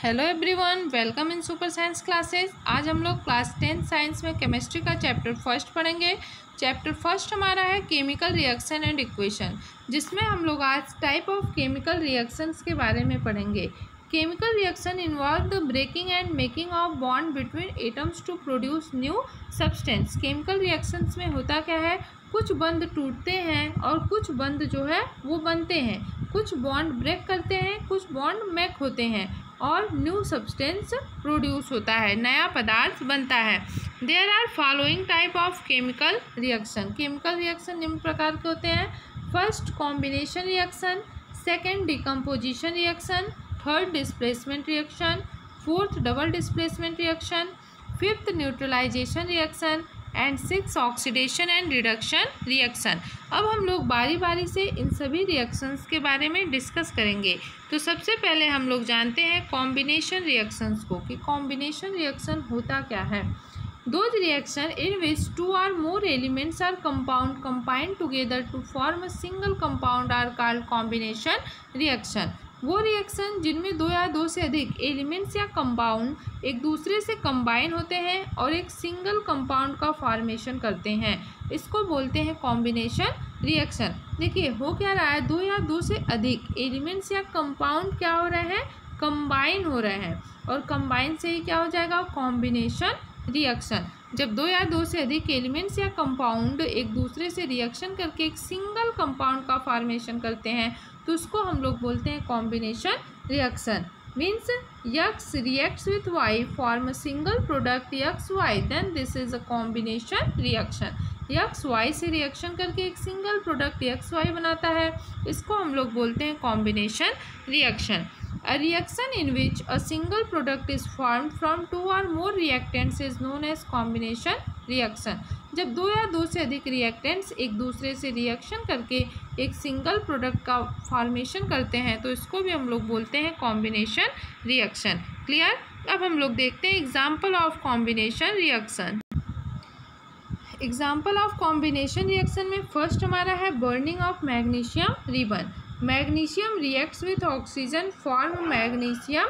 Hello everyone, welcome in super science classes. आज हम लोग क्लास 10 साइंस में केमिस्ट्री का चैप्टर फर्स्ट पढ़ेंगे। चैप्टर फर्स्ट हमारा है केमिकल रिएक्शन एंड इक्वेशन, जिसमें हम लोग आज टाइप ऑफ केमिकल रिएक्शंस के बारे में पढ़ेंगे। Chemical reaction involve the breaking and making of bond between atoms to produce new substance. Chemical reactions में होता क्या है, कुछ बंध टूटते हैं और कुछ बंध जो है वो बनते हैं। कुछ बॉन्ड ब्रेक करते हैं, कुछ बॉन्ड मेक होते हैं और न्यू सब्सटेंस प्रोड्यूस होता है, नया पदार्थ बनता है। There are following type of chemical reaction. Chemical reaction निम्न प्रकार के होते हैं। First combination reaction, second decomposition reaction, third displacement reaction, fourth double displacement reaction, fifth neutralisation reaction and six oxidation and reduction reaction. अब हम लोग बारी बारी से इन सभी रिएक्शंस के बारे में डिस्कस करेंगे। तो सबसे पहले हम लोग जानते हैं कॉम्बिनेशन रिएक्शंस को, कि कॉम्बिनेशन रिएक्शन होता क्या है। Those reaction in which two or more elements are combined together to form a single compound are called combination reaction। वो रिएक्शन जिनमें दो या दो से अधिक एलिमेंट्स या कंपाउंड एक दूसरे से कंबाइन होते हैं और एक सिंगल कंपाउंड का फॉर्मेशन करते हैं, इसको बोलते हैं कॉम्बिनेशन रिएक्शन। देखिए हो क्या रहा है, दो या दो से अधिक एलिमेंट्स या कंपाउंड क्या हो रहे हैं, कंबाइन हो रहे हैं, और कंबाइन से ही क्या हो जाएगा, कॉम्बिनेशन रिएक्शन। जब दो या दो से अधिक एलिमेंट्स या कंपाउंड एक दूसरे से रिएक्शन करके एक सिंगल कंपाउंड का फॉर्मेशन करते हैं तो उसको हम लोग बोलते हैं combination reaction. Means X reacts with Y form a single product XY, then this is a combination reaction। X Y से रिएक्शन करके एक सिंगल प्रोडक्ट XY बनाता है, इसको हम लोग बोलते हैं combination reaction. A reaction in which a single product is formed from two or more reactants is known as combination reaction। जब दो या दो से अधिक रिएक्टेंट्स एक दूसरे से रिएक्शन करके एक सिंगल प्रोडक्ट का फॉर्मेशन करते हैं तो इसको भी हम लोग बोलते हैं कॉम्बिनेशन रिएक्शन। क्लियर। अब हम लोग देखते हैं example of combination reaction. Example of combination reaction में फर्स्ट हमारा है burning of magnesium ribbon. Magnesium reacts with oxygen form magnesium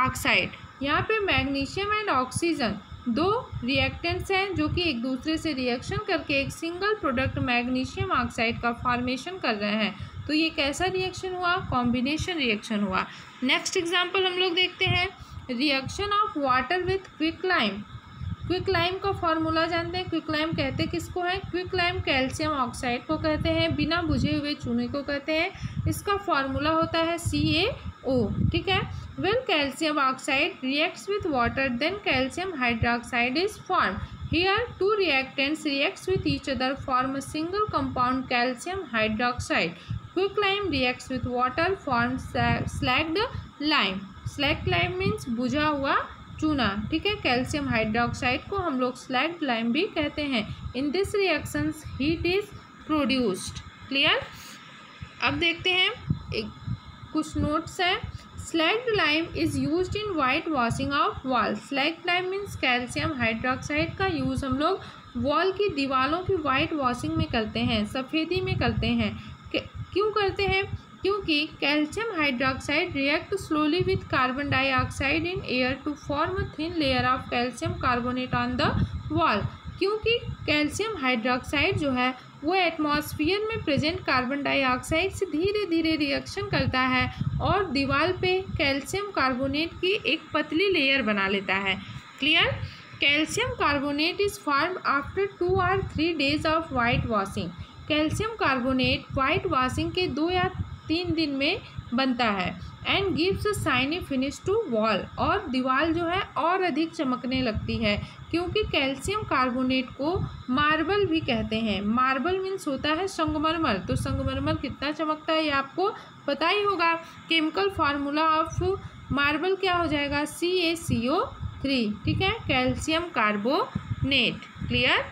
oxide. यहाँ पे मैग्नीशियम एंड ऑक्सीजन दो रिएक्टेंट्स हैं जो कि एक दूसरे से रिएक्शन करके एक सिंगल प्रोडक्ट मैग्नीशियम ऑक्साइड का फॉर्मेशन कर रहे हैं। तो ये कैसा रिएक्शन हुआ, कॉम्बिनेशन रिएक्शन हुआ। नेक्स्ट एग्जाम्पल हम लोग देखते हैं reaction of water with quicklime. Quicklime का फॉर्मूला जानते हैं। क्विकलाइम कहते किसको है, क्विकलाइम कैल्शियम ऑक्साइड को कहते हैं, बिना बुझे हुए चूने को कहते हैं। इसका फॉर्मूला होता है CaO। ठीक है। When calcium oxide reacts with water then calcium hydroxide is form. Here two reactants reacts with each other form a single compound calcium hydroxide. Quicklime reacts with water form slaked lime. Slaked lime means बुझा हुआ चूना। ठीक है। Calcium hydroxide को हम लोग slagged lime भी कहते हैं। In this reactions heat is produced. Clear. अब देखते हैं कुछ नोट्स है। Slagged lime is used in white washing of wall. Slagged lime means calcium hydroxide का यूज़ हम लोग वॉल की दीवारों की वाइट वॉशिंग में करते हैं, सफ़ेदी में करते हैं। क्यों करते हैं, क्योंकि calcium hydroxide react slowly with carbon dioxide in air to form a thin layer of calcium carbonate on the wall. क्योंकि कैल्शियम हाइड्रोक्साइड जो है वो एटमॉस्फेयर में प्रेजेंट कार्बन डाइऑक्साइड से धीरे धीरे रिएक्शन करता है और दीवार पे कैल्शियम कार्बोनेट की एक पतली लेयर बना लेता है। Clear. Calcium carbonate is form after 2 or 3 days of white washing. Calcium carbonate white washing के 2 या 3 दिन में बनता है and gives a shiny finish to wall. और दीवार जो है और अधिक चमकने लगती है, क्योंकि कैल्शियम कार्बोनेट को मार्बल भी कहते हैं। मार्बल मीन्स होता है संगमरमर। तो संगमरमर कितना चमकता है ये आपको पता ही होगा। केमिकल फार्मूला ऑफ मार्बल क्या हो जाएगा, CaCO3। ठीक है। Calcium carbonate. क्लियर।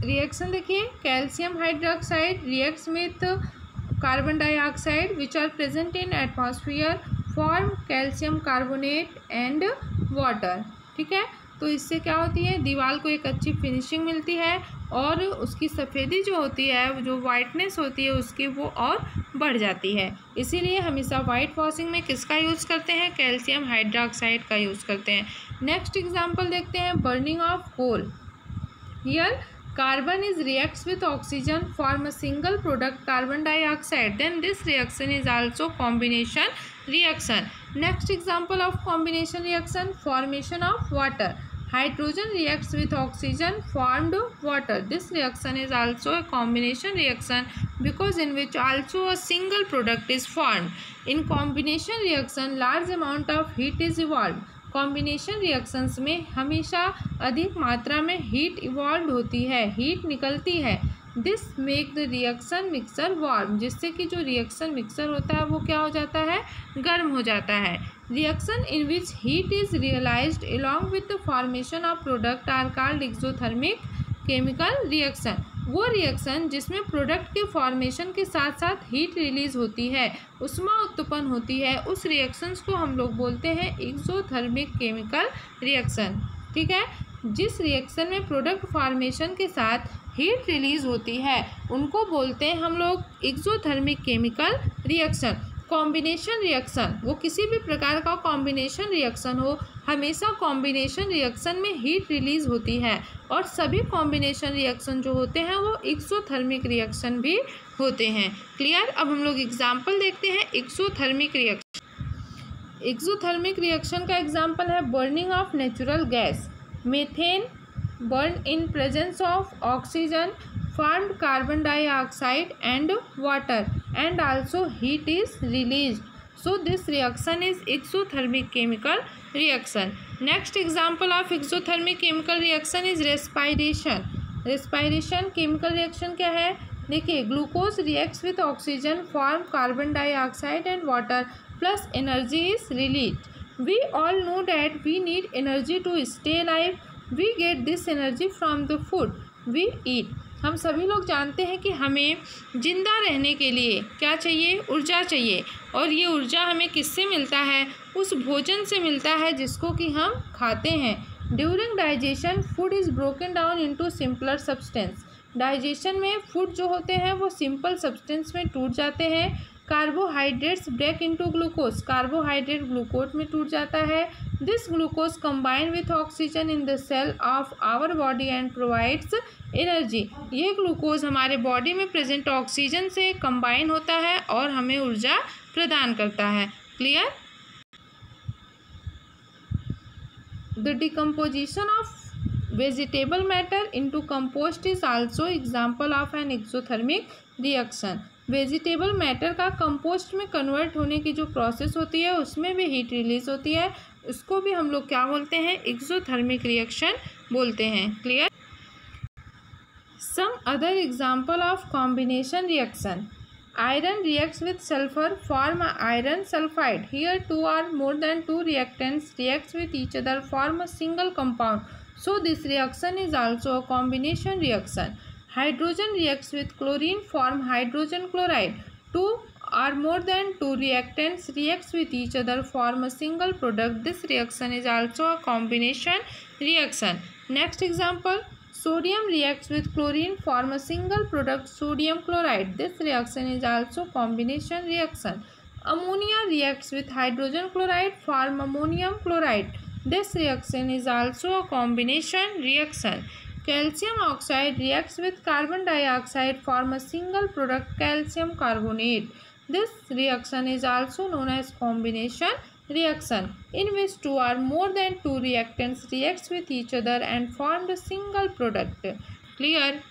रिएक्शन देखिए, calcium hydroxide reacts with carbon dioxide which are present in atmosphere form calcium carbonate and water. ठीक है। तो इससे क्या होती है, दीवार को एक अच्छी फिनिशिंग मिलती है और उसकी सफ़ेदी जो होती है, जो वाइटनेस होती है उसकी, वो और बढ़ जाती है। इसीलिए हमेशा वाइट वॉशिंग में किसका यूज़ करते हैं, कैल्शियम हाइड्रोक्साइड का यूज़ करते हैं। नेक्स्ट एग्जांपल देखते हैं, burning of coal. Here carbon is reacts with oxygen form a single product carbon dioxide, then this reaction is also combination reaction. Next example of combination reaction, formation of water. Hydrogen reacts with oxygen formed water. This reaction is also a combination reaction because in which also a single product is formed. In combination reaction large amount of heat is evolved. Combination reactions में हमेशा अधिक मात्रा में heat evolve होती है, heat निकलती है। This make the reaction mixer warm, जिससे कि जो रिएक्शन मिक्सर होता है वो क्या हो जाता है, गर्म हो जाता है। Reaction in which heat is realized along with the formation of product are called exothermic chemical reaction. वो रिएक्शन जिसमें प्रोडक्ट के फॉर्मेशन के साथ साथ हीट रिलीज होती है, उष्मा उत्पन्न होती है, उस रिएक्शंस को हम लोग बोलते हैं एक्सोथर्मिक केमिकल रिएक्शन। ठीक है, जिस रिएक्शन में प्रोडक्ट फॉर्मेशन के साथ हीट रिलीज होती है उनको बोलते हैं हम लोग exothermic chemical reaction. Combination reaction, वो किसी भी प्रकार का कॉम्बिनेशन रिएक्शन हो, हमेशा कॉम्बिनेशन रिएक्शन में हीट रिलीज होती है और सभी कॉम्बिनेशन रिएक्शन जो होते हैं वो एक्सोथर्मिक रिएक्शन भी होते हैं। क्लियर। अब हम लोग एग्जाम्पल देखते हैं एक्सोथर्मिक रिएक्शन। एक्सोथर्मिक रिएक्शन का एग्जाम्पल है burning of natural gas. Methane burn in presence of oxygen formed carbon dioxide and water and also heat is released. So this reaction is exothermic chemical reaction. Next example of exothermic chemical reaction is respiration. Respiration chemical reaction क्या है, देखिए, glucose reacts with oxygen form carbon dioxide and water plus energy is released. We all know that we need energy to stay alive. We get this energy from the food we eat. हम सभी लोग जानते हैं कि हमें जिंदा रहने के लिए क्या चाहिए, ऊर्जा चाहिए, और ये ऊर्जा हमें किससे मिलता है, उस भोजन से मिलता है जिसको कि हम खाते हैं। During digestion food is broken down into simpler substance. Digestion में फूड जो होते हैं वो सिंपल सब्सटेंस में टूट जाते हैं। Carbohydrates break into glucose, carbohydrate glucose में टूट जाता है। This glucose combine with oxygen in the cell of our body and provides energy. ये ग्लूकोज हमारे बॉडी में प्रेजेंट ऑक्सीजन से कंबाइन होता है और हमें ऊर्जा प्रदान करता है। Clear. The decomposition of vegetable matter into compost is also example of an exothermic reaction. Vegetable matter का कंपोस्ट में कन्वर्ट होने की जो प्रोसेस होती है उसमें भी हीट रिलीज होती है, उसको भी हम लोग क्या बोलते हैं, एक्सोथर्मिक रिएक्शन बोलते हैं। Clear. Some other example of combination reaction. Iron reacts with sulfur form iron sulfide. Here two or more than two reactants reacts with each other form a single compound. So this reaction is also a combination reaction. Hydrogen reacts with chlorine form hydrogen chloride. Two or more than two reactants reacts with each other form a single product. This reaction is also a combination reaction. Next example. Sodium reacts with chlorine form a single product sodium chloride. This reaction is also combination reaction. Ammonia reacts with hydrogen chloride form ammonium chloride. This reaction is also a combination reaction. Calcium oxide reacts with carbon dioxide form a single product calcium carbonate. This reaction is also known as combination reaction in which two or more than two reactants reacts with each other and form a single product. Clear.